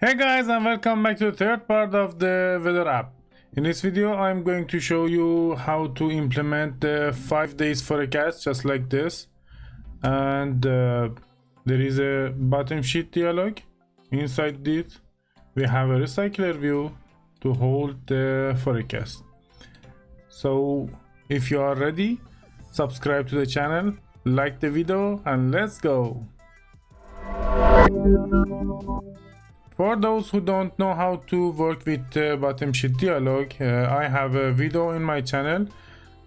Hey guys, and welcome back to the third part of the weather app. In this video I'm going to show you how to implement the 5 days forecast just like this, and there is a bottom sheet dialog. Inside this we have a recycler view to hold the forecast. So if you are ready, subscribe to the channel, like the video, and let's go. For those who don't know how to work with bottom sheet dialog, I have a video in my channel.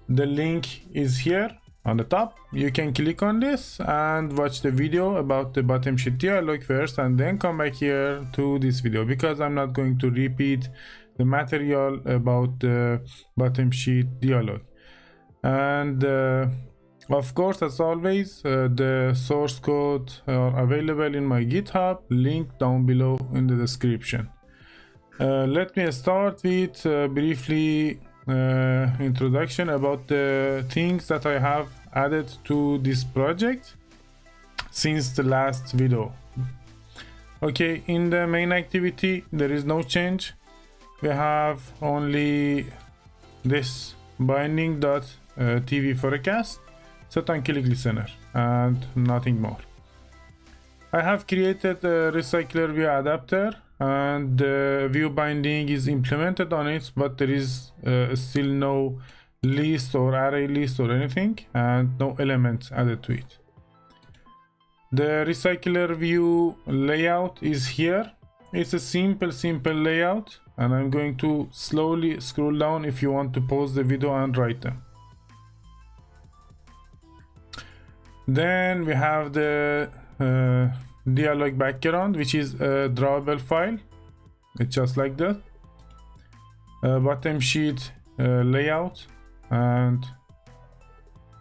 The link is here on the top. You can click on this and watch the video about the bottom sheet dialog first, and then come back here to this video, because I'm not going to repeat the material about the bottom sheet dialog. And of course, as always, the source code are available in my GitHub, link down below in the description. Let me start with briefly introduction about the things that I have added to this project since the last video. Okay, in the main activity there is no change. We have only this binding.tv forecast set on click listener and nothing more. I have created a recycler view adapter, and the viewBinding is implemented on it, but there is still no list or array list or anything, and no elements added to it. The recycler view layout is here. It's a simple layout, and I'm going to slowly scroll down if you want to pause the video and write them. Then we have the dialog background, which is a drawable file. It's just like that. Bottom sheet layout, and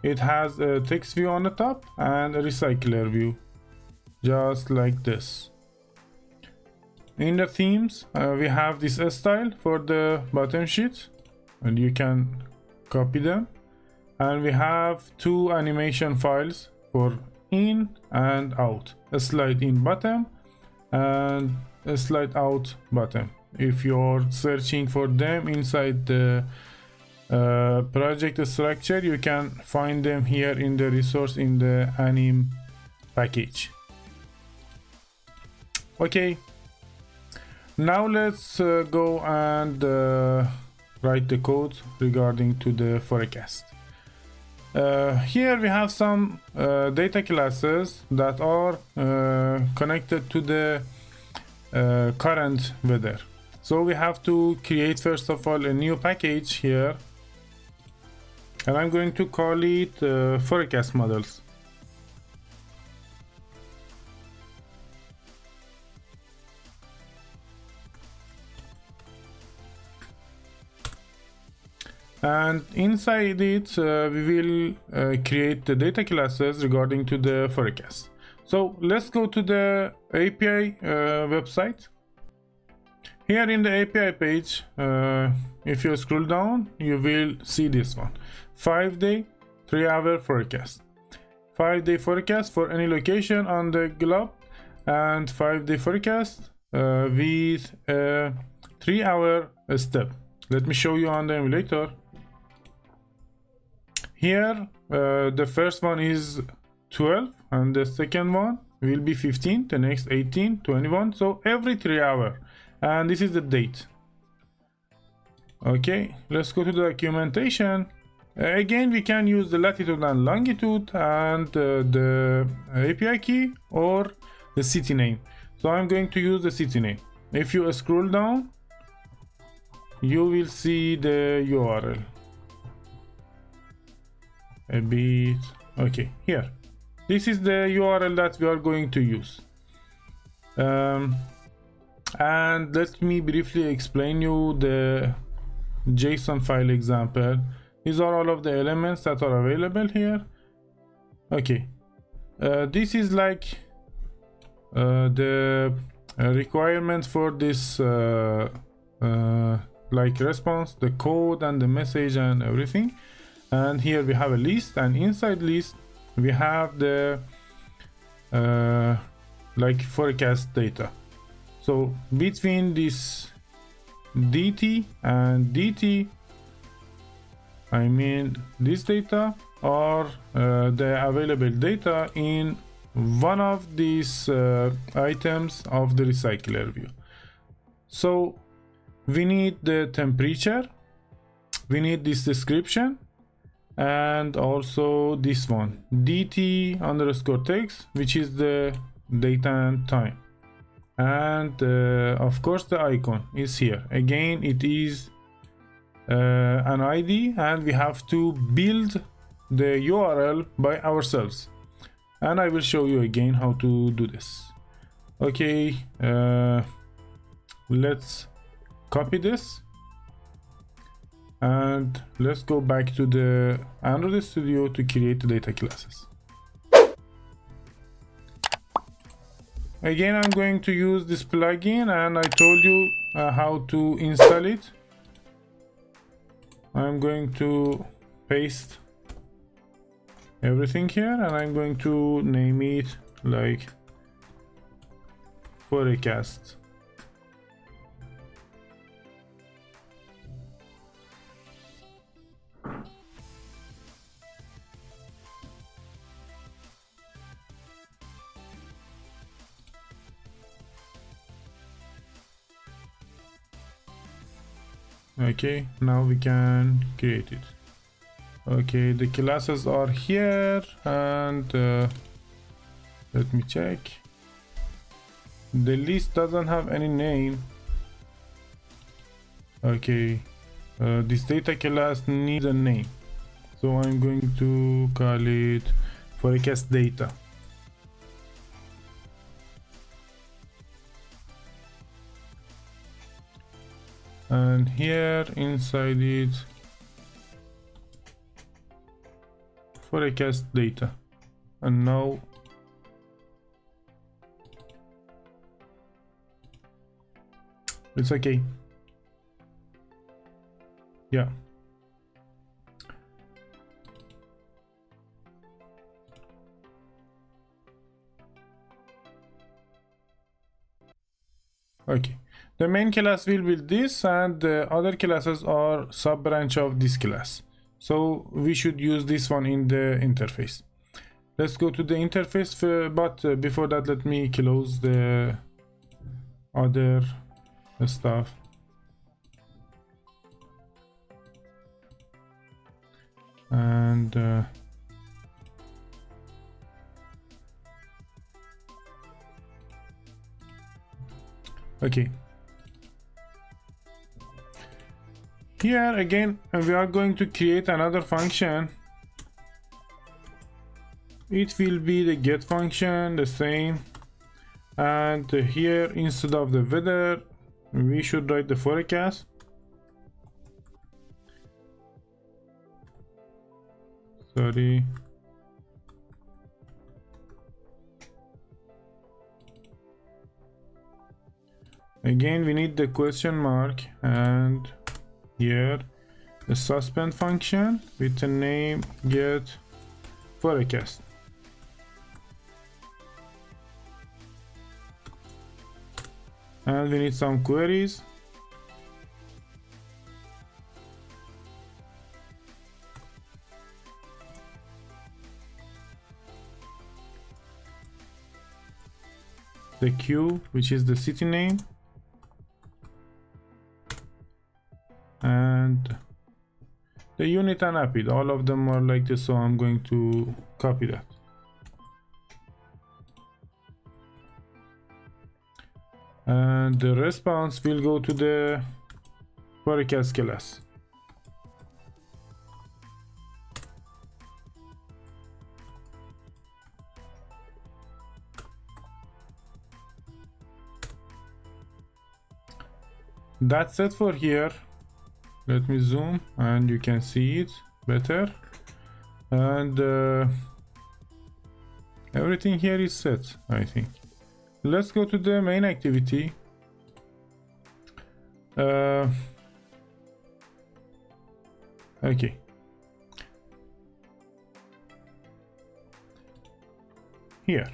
it has a text view on the top and a recycler view, just like this. In the themes, we have this style for the bottom sheet, and you can copy them. And we have two animation files for in and out, a slide in bottom and a slide out bottom. If you're searching for them inside the project structure, you can find them here in the resource in the anim package. Okay, now let's go and write the code regarding to the forecast. Here we have some data classes that are connected to the current weather. So we have to create first of all a new package here, and I'm going to call it forecast models. And inside it we will create the data classes regarding to the forecast. So let's go to the API website. Here in the API page, if you scroll down, you will see this one: 5-day 3-hour forecast. 5-day forecast for any location on the globe, and 5-day forecast with a 3-hour step. Let me show you on the emulator. Here the first one is 12, and the second one will be 15, the next 18, 21, so every 3 hours, and this is the date. Okay, let's go to the documentation. Again, we can use the latitude and longitude and the API key or the city name. So I'm going to use the city name. If you scroll down, you will see the URL a bit. Okay, here this is the URL that we are going to use, and let me briefly explain you the JSON file example. These are all of the elements that are available here. Okay, this is like the requirement for this like response, the code and the message and everything. And here we have a list, and inside list we have the like forecast data. So between this dt and dt, I mean this data or the available data in one of these items of the recycler view. So we need the temperature, we need this description, and also this one, dt underscore text, which is the data and time. And of course the icon is here. Again, it is an ID, and we have to build the URL by ourselves. And I will show you again how to do this. Okay, let's copy this and let's go back to the Android Studio to create the data classes. Again, I'm going to use this plugin, and I told you how to install it. I'm going to paste everything here, and I'm going to name it like forecast. Okay, now we can create it. Okay, the classes are here, and let me check. The list doesn't have any name. Okay, this data class needs a name, so I'm going to call it forecast data. And here inside it, forecast data. And now it's okay. Yeah. Okay. The main class will build this, and the other classes are sub branch of this class. So we should use this one in the interface. Let's go to the interface, but before that, let me close the other stuff. And okay. Here again, we are going to create another function. It will be the get function, the same. And here, instead of the weather, we should write the forecast. Sorry. Again, we need the question mark, and here the suspend function with the name get forecast. And we need some queries. The Q, which is the city name. And the unit and APID, all of them are like this, so I'm going to copy that. And the response will go to the forecast class. That's it for here. Let me zoom and you can see it better. And everything here is set, I think. Let's go to the main activity. Okay. Here.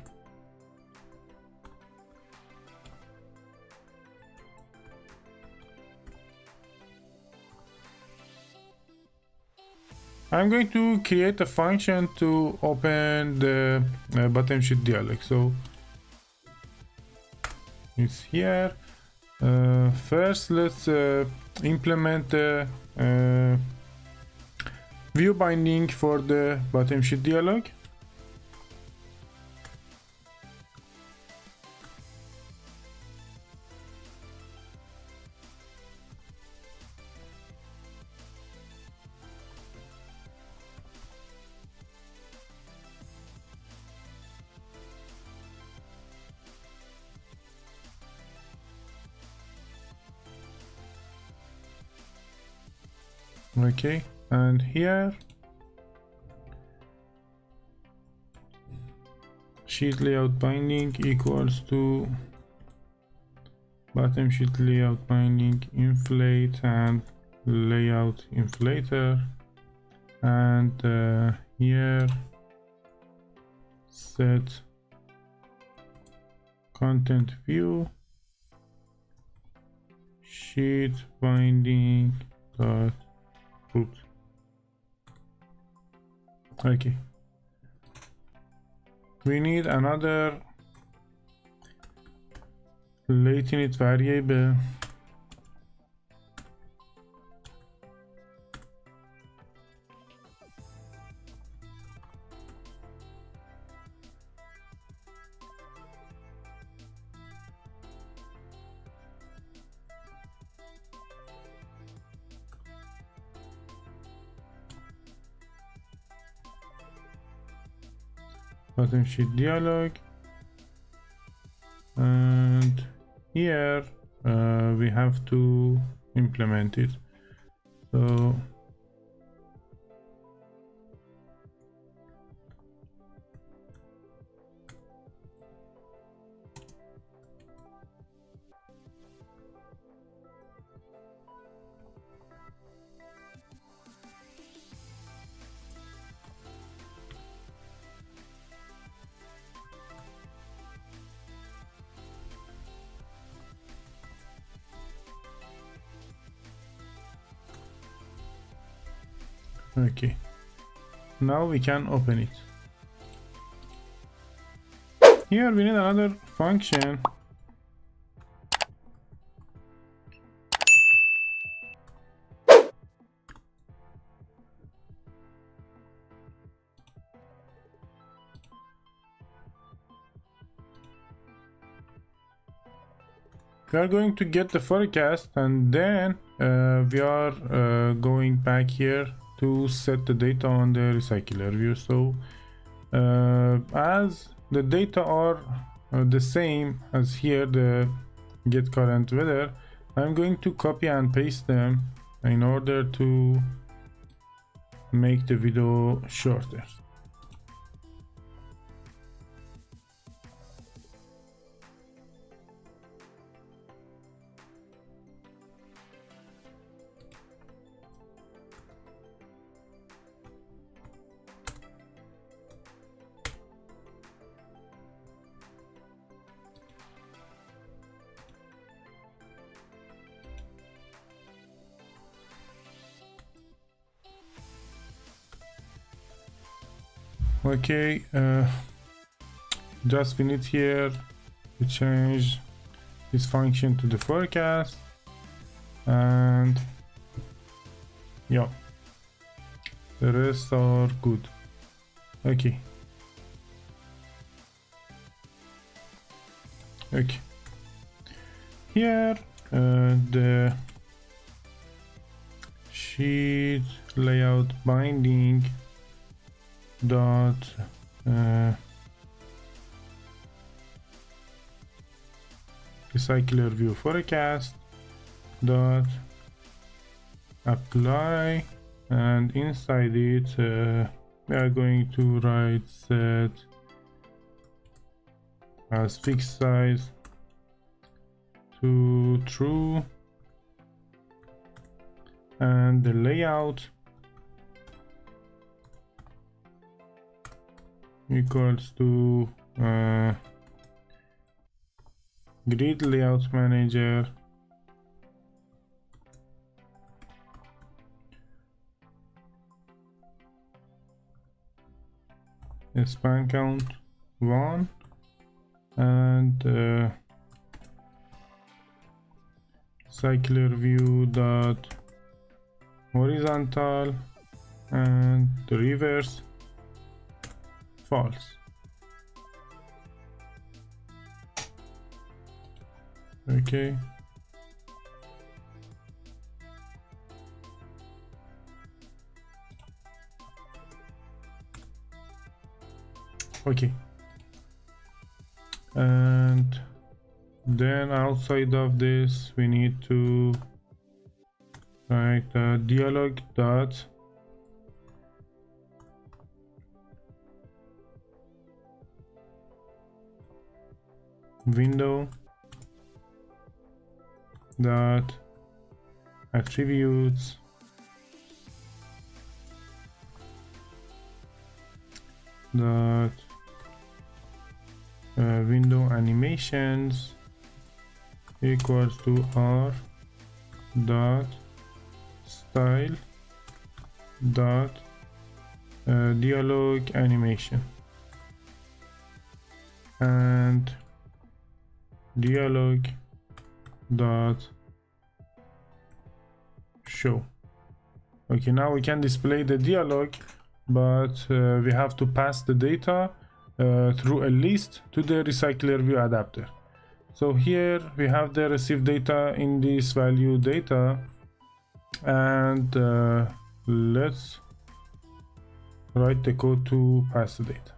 I'm going to create a function to open the bottom sheet dialog. So it's here. First, let's implement the view binding for the bottom sheet dialog. Okay, and here sheet layout binding equals to bottom sheet layout binding inflate and layout inflator, and here set content view sheet binding dot put. Okay, we need another latent variable bottom sheet dialog, and here we have to implement it. So okay, now we can open it. Here we need another function we are going to get the forecast, and then we are going back here to set the data on the recycler view. So as the data are the same as here, the get current weather, I'm going to copy and paste them in order to make the video shorter. Okay, just we need here to change this function to the forecast, and yeah, the rest are good. Okay, here the sheet layout binding dot recycler view forecast dot apply, and inside it we are going to write set as fixed size to true, and the layout equals to grid layout manager span count 1 and cycler view dot horizontal and the reverse false. Okay. Okay. And then outside of this we need to write a dialog dot window dot attributes dot window animations equals to r dot style dot dialog animation and dialog dot show. Okay, now we can display the dialog, but we have to pass the data through a list to the recycler view adapter. So here we have the received data in this value data, and let's write the code to pass the data.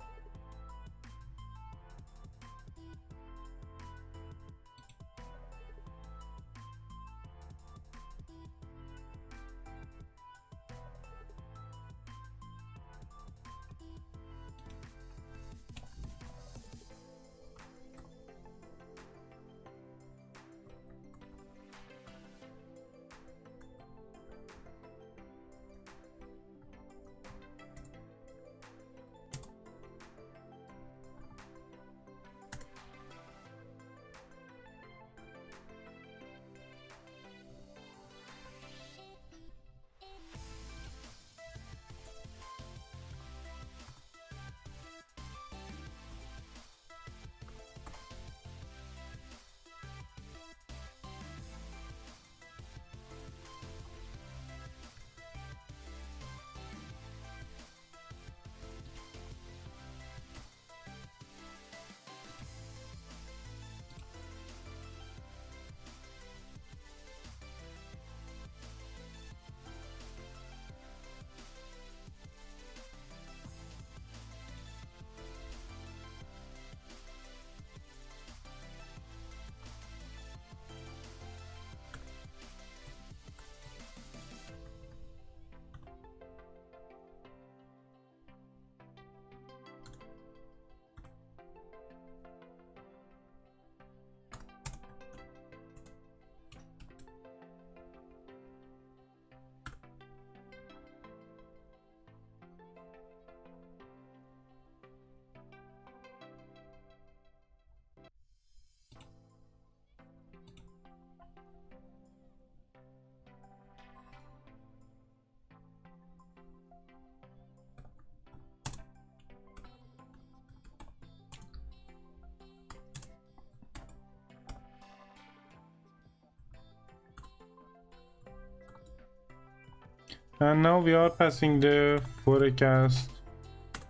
And now we are passing the forecast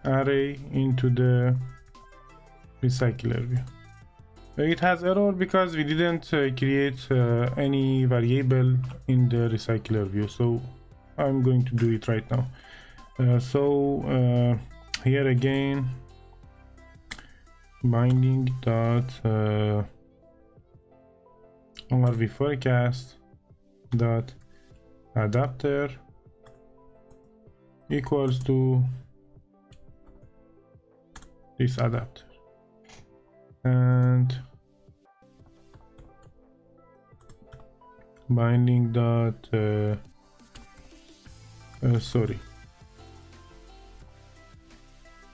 array into the recycler view. It has error because we didn't create any variable in the recycler view, so I'm going to do it right now. Here again, binding dot rv forecast dot adapter equals to this adapter, and binding dot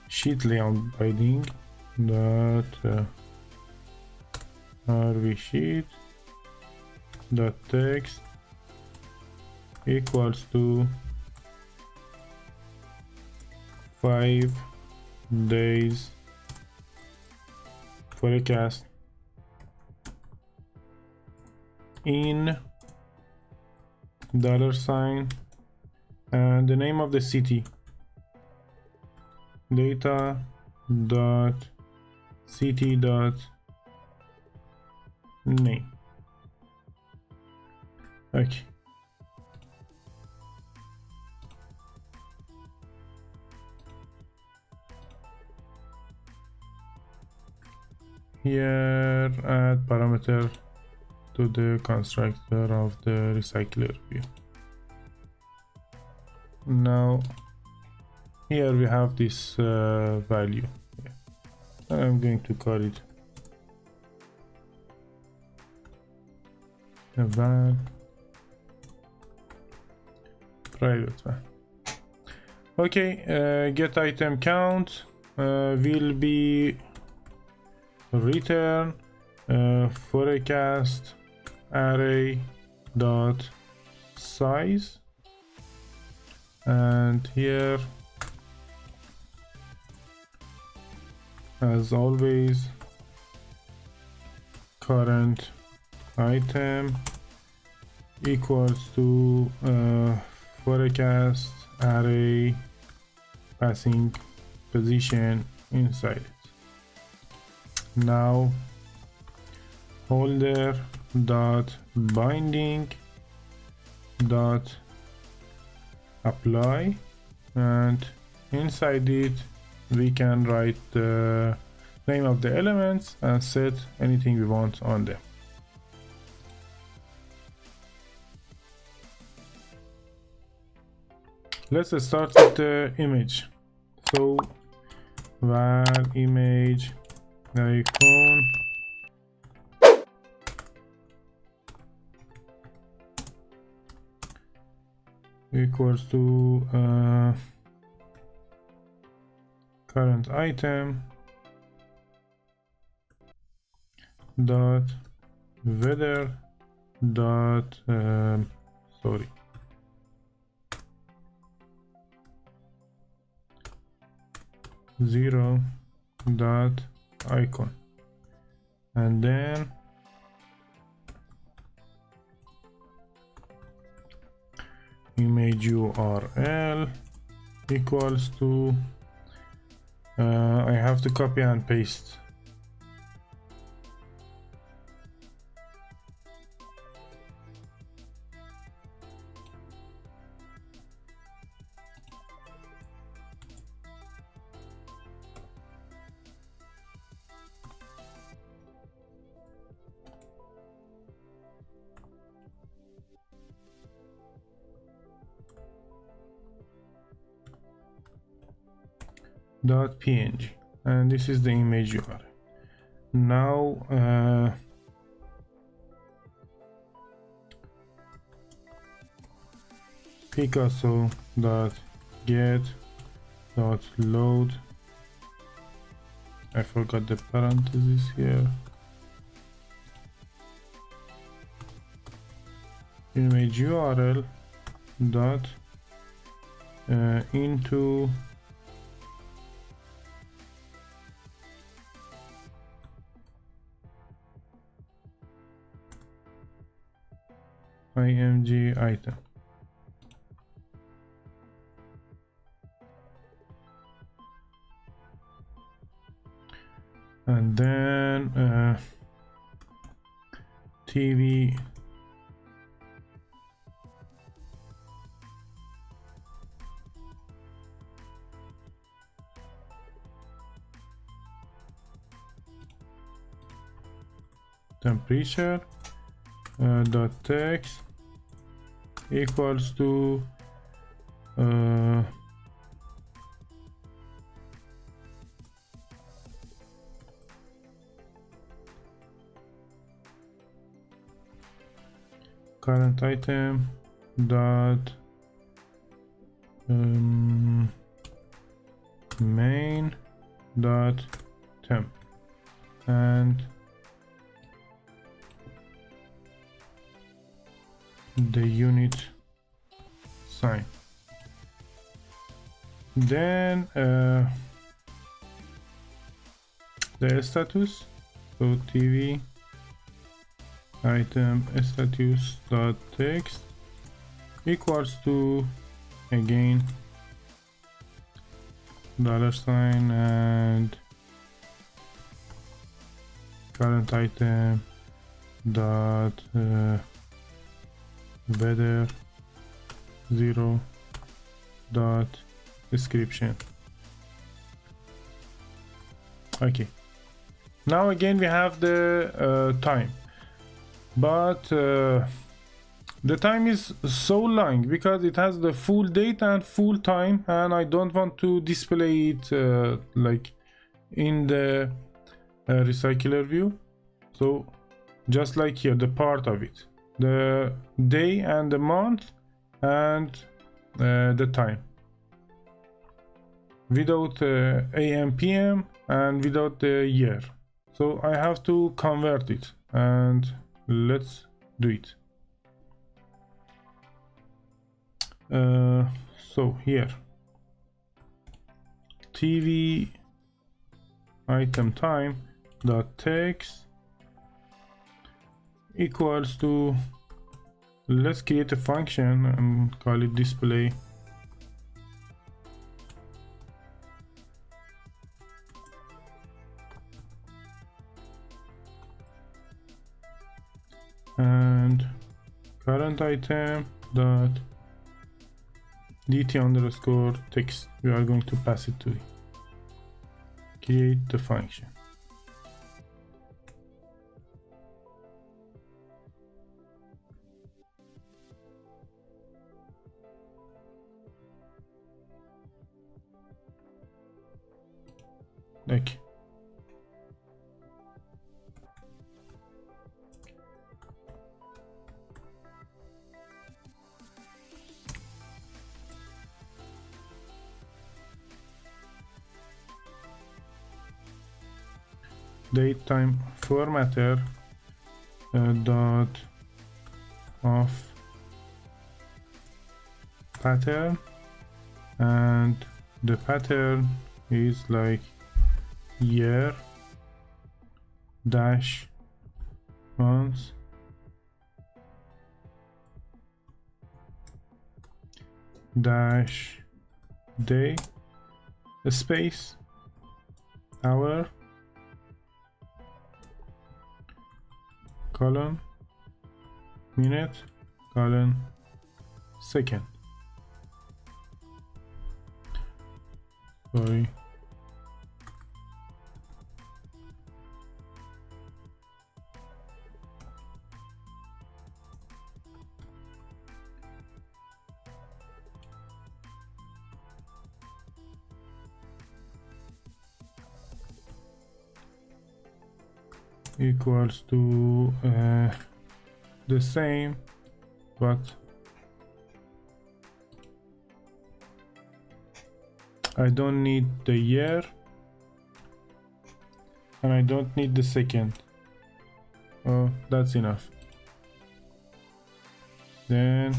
sheet layout binding dot rv sheet dot text equals to 5 days forecast in $, and the name of the city, data dot city dot name. Okay. Here add parameter to the constructor of the recycler view. Now here we have this value. I'm going to call it a var private var. Okay, get item count will be return forecast array dot size, and here as always current item equals to forecast array passing position inside it. Now holder dot binding dot apply, and inside it we can write the name of the elements and set anything we want on them. Let's start with the image. So var image icon equals to current item dot weather dot zero dot icon, and then image URL equals to I have to copy and paste .png, and this is the image URL. Now Picasso .get .load, I forgot the parentheses here, image URL dot into img item, and then TV temperature dot text equals to current item dot main dot temp, and the unit sign. Then the status. So tv item status dot text equals to again $sign and current item dot weather 0 dot description. Okay, now again we have the time, but the time is so long because it has the full date and full time, and I don't want to display it like in the recycler view. So just like here, the part of it, the day and the month and the time, without AM PM and without the year. So I have to convert it, and let's do it. So here tv item time dot text equals to, let's create a function and call it display and current item dot dt underscore text. We are going to pass it to it. Create the function. Okay. Date time formatter dot of pattern, and the pattern is like year dash months dash day space hour colon minute colon second. Sorry. Equals to the same, but I don't need the year and I don't need the second. Oh, that's enough. Then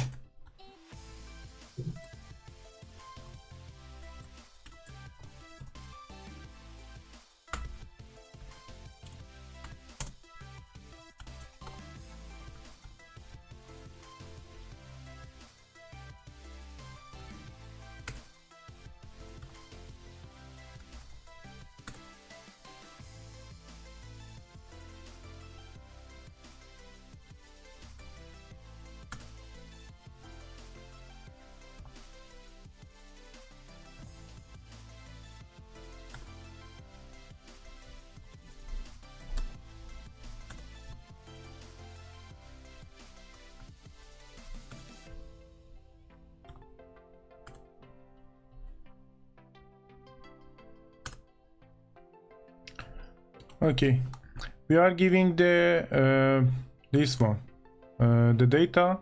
okay, we are giving the this one the data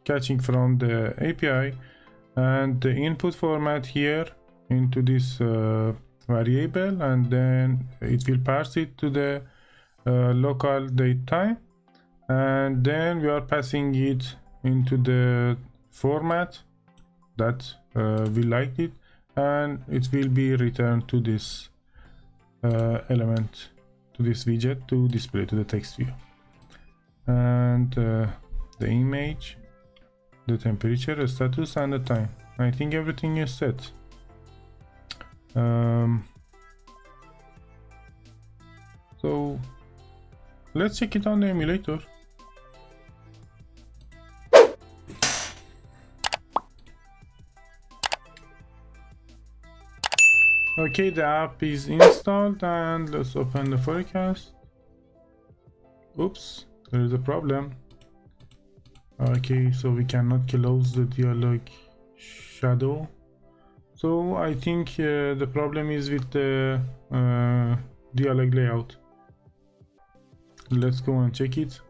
catching from the API and the input format here into this variable, and then it will parse it to the local date time, and then we are passing it into the format that we liked it, and it will be returned to this element to this widget to display to the text view. And the image, the temperature, the status, and the time. I think everything is set. So let's check it on the emulator. Okay, the app is installed, and let's open the forecast. Oops, there is a problem. Okay, so we cannot close the dialog shadow. So I think the problem is with the dialog layout. Let's go and check it.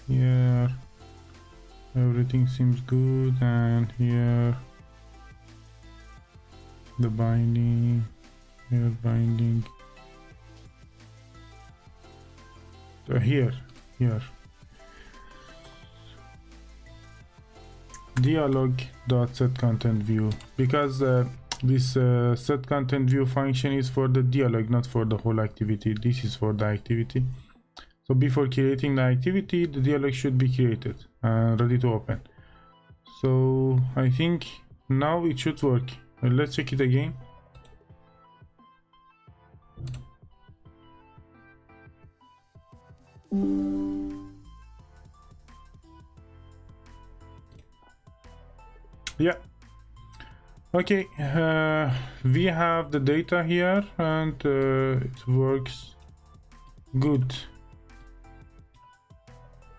Here everything seems good, and here the binding, here binding, so here dialog.setContentView, because this setContentView function is for the dialog, not for the whole activity. This is for the activity. So before creating the activity, the dialog should be created and ready to open. So I think now it should work. Let's check it again. Yeah. Okay, we have the data here, and it works good.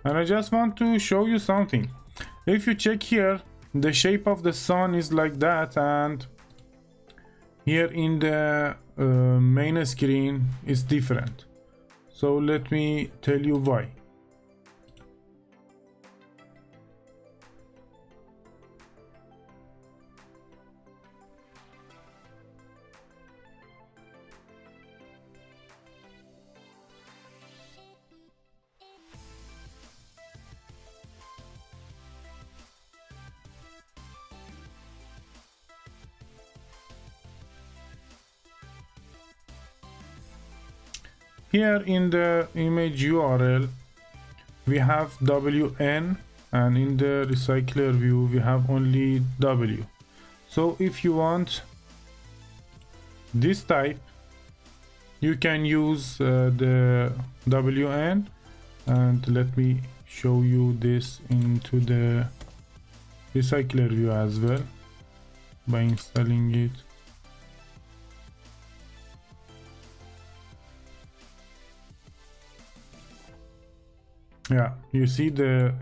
And I just want to show you something. If you check here, the shape of the sun is like that, and here in the main screen is different. So let me tell you why. Here in the image URL we have WN, and in the recycler view we have only W. So if you want this type, you can use the WN, and let me show you this into the recycler view as well by installing it. Yeah, you see the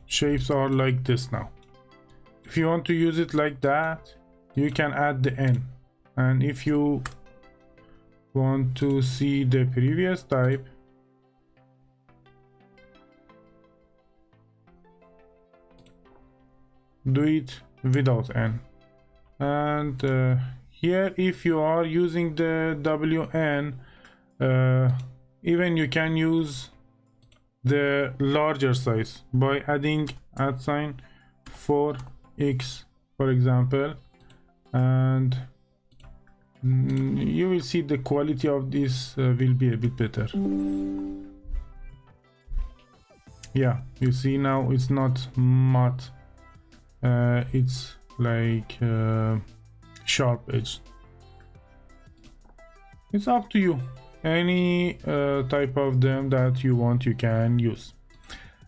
shapes are like this now. If you want to use it like that, you can add the N. And if you want to see the previous type, do it without N. And here, if you are using the WN, even you can use the larger size by adding @4x, for example, and you will see the quality of this will be a bit better. Yeah, you see now it's not matte, it's like sharp edge. It's up to you. Any type of them that you want, you can use.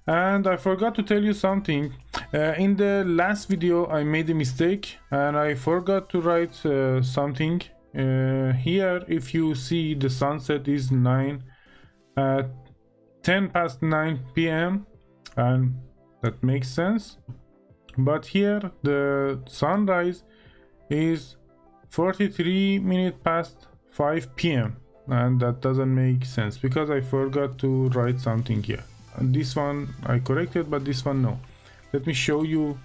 And I forgot to tell you something. In the last video I made a mistake, and I forgot to write something. Here, if you see, the sunset is 10 past 9 p.m. and that makes sense. But here the sunrise is 43 minutes past 5 p.m. and that doesn't make sense because I forgot to write something here. And this one I corrected, but this one no. Let me show you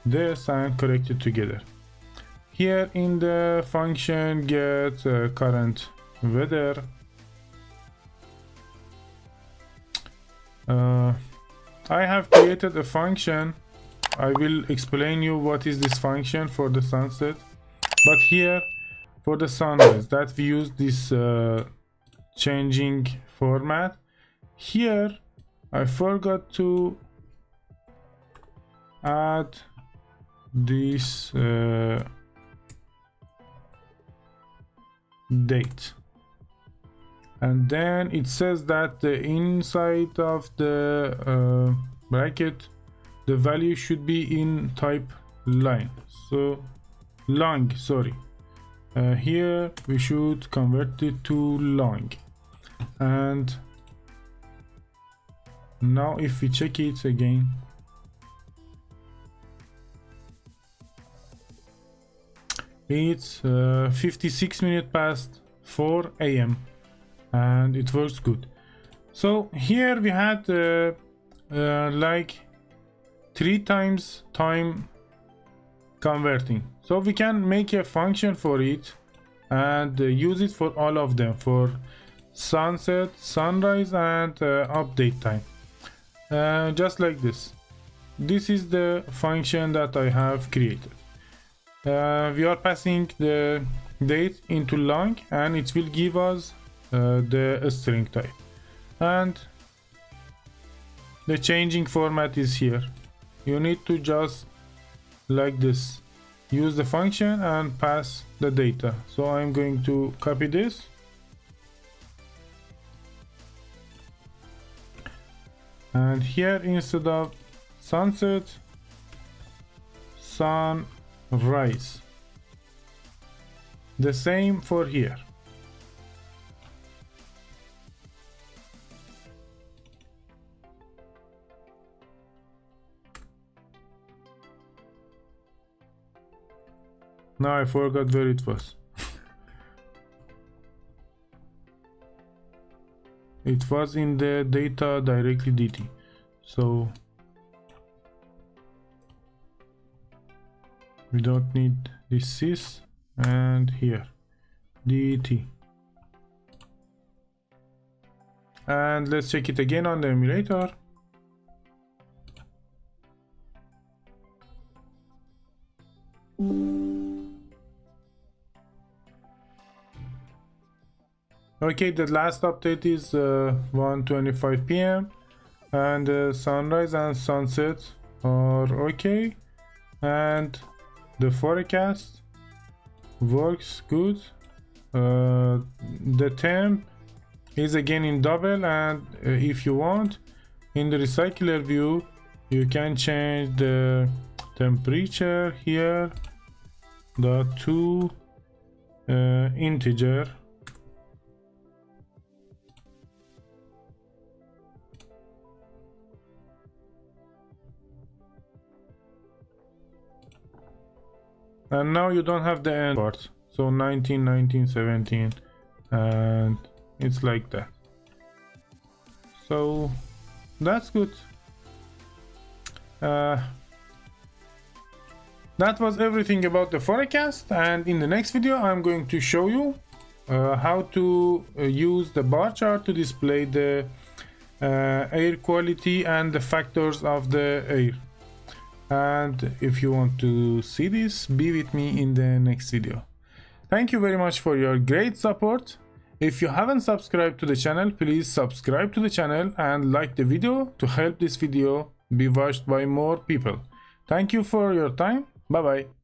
this and correct it together. Here in the function get current weather, I have created a function. I will explain you what is this function for the sunset. But here for the sunrise that we use this changing format. Here I forgot to add this date, and then it says that the inside of the bracket the value should be in type line, so long, sorry. Here we should convert it to long, and now if we check it again, it's 56 minutes past 4 a.m. and it works good. So here we had like 3 times time converting, so we can make a function for it and use it for all of them, for sunset, sunrise, and update time, just like this. This is the function that I have created. We are passing the date into long and it will give us the string type, and the changing format is here. You need to just like this use the function and pass the data. So I'm going to copy this and here instead of sunset, sunrise. The same for here. Now I forgot where it was. It was in the data directly dt. So we don't need this sys, and here dt. And let's check it again on the emulator. Okay, the last update is 1:25 p.m. and sunrise and sunset are okay, and the forecast works good. The temp is again in double, and if you want, in the recycler view you can change the temperature here to integer. And now you don't have the end part, so 19, 19, 17, and it's like that. So that's good. That was everything about the forecast, and in the next video I'm going to show you how to use the bar chart to display the air quality and the factors of the air. And if you want to see this, be with me in the next video. Thank you very much for your great support. If you haven't subscribed to the channel, please subscribe to the channel and like the video to help this video be watched by more people. Thank you for your time. Bye bye.